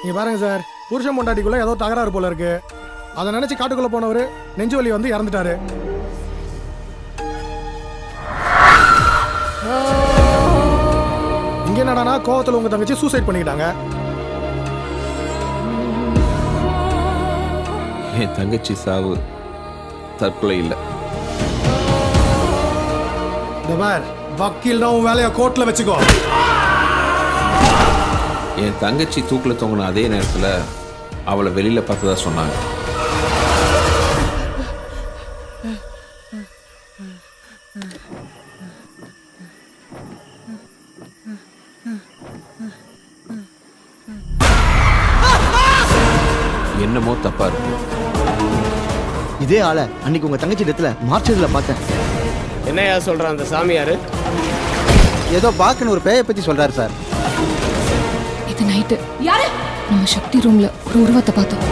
நீங்க பாருங்க சார், புருஷன் பொண்டாட்டிக்குள்ள ஏதோ தகராறு போல இருக்கு. அதை நினைச்சு காட்டுக்குள்ள போனவர் நெஞ்சு வலி வந்து இறந்துட்டாரு. இங்க என்னடானா கோவத்துல உங்க தங்கச்சி சூசைட் பண்ணிக்கிட்டாங்க. என் தங்கச்சி சாவு தற்கொலை இல்லை. வக்கீல் தான் வேலையை கோர்ட்ல வச்சுக்கோ. என் தங்கச்சி தூக்கில் தொங்கின அதே நேரத்தில் அவளை வெளியில பார்த்ததா சொன்னாங்க. என்னமோ தப்பா இருக்கு. இதே ஆளை அன்னைக்கு உங்க தங்கச்சி இடத்துல மார்ச்சரியில பார்த்தேன். என்னையா சொல்றான் அந்த சாமியாரு? ஏதோ பாக்குன்னு ஒரு பேயை பத்தி சொல்றாரு சார். இது நைட்டு நம்ம சக்தி ரூம்ல ஒரு உருவத்தை பார்த்தோம்.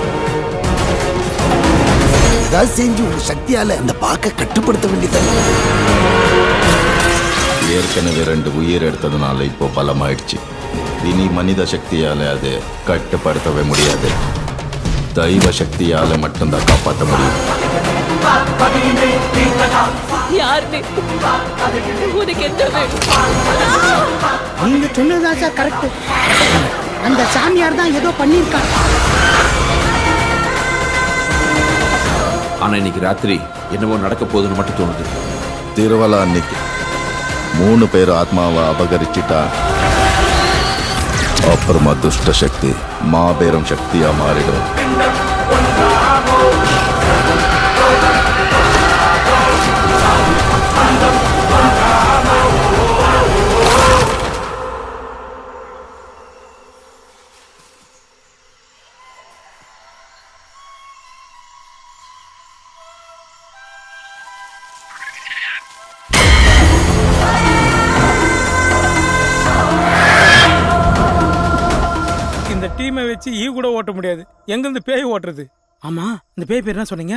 ஏதாவது செஞ்சு உங்க சக்தியால அந்த பாக்க கட்டுப்படுத்த வேண்டியது. ஏற்கனவே 2 உயிர் எடுத்ததுனால இப்போ பலமாயிடுச்சு. இனி மனித சக்தியால அது கட்டுப்படுத்தவே முடியாது. தெய்வ சக்தியால மட்டும்தான் காப்பாற்ற முடியும். நீங்க சொன்னதா சார் கரெக்ட். அந்த சாமியார் தான் ஏதோ பண்ணிருக்காங்க. ஆனா இன்னைக்கு ராத்திரி என்னவோ நடக்க போகுதுன்னு மட்டும் தோணுது. திருவலா அன்னைக்கு 3 பேர் ஆத்மாவை அபகரிச்சிட்டா அப்புறமா துஷ்ட சக்தி மாபெரும் சக்தியா மாறிடும். இந்த டீமை வச்சு ஈ கூட ஓட்ட முடியாது. எங்க இருந்து பேய் ஓட்டுறது? ஆமா, இந்த பேய் பேர் என்ன சொன்னீங்க?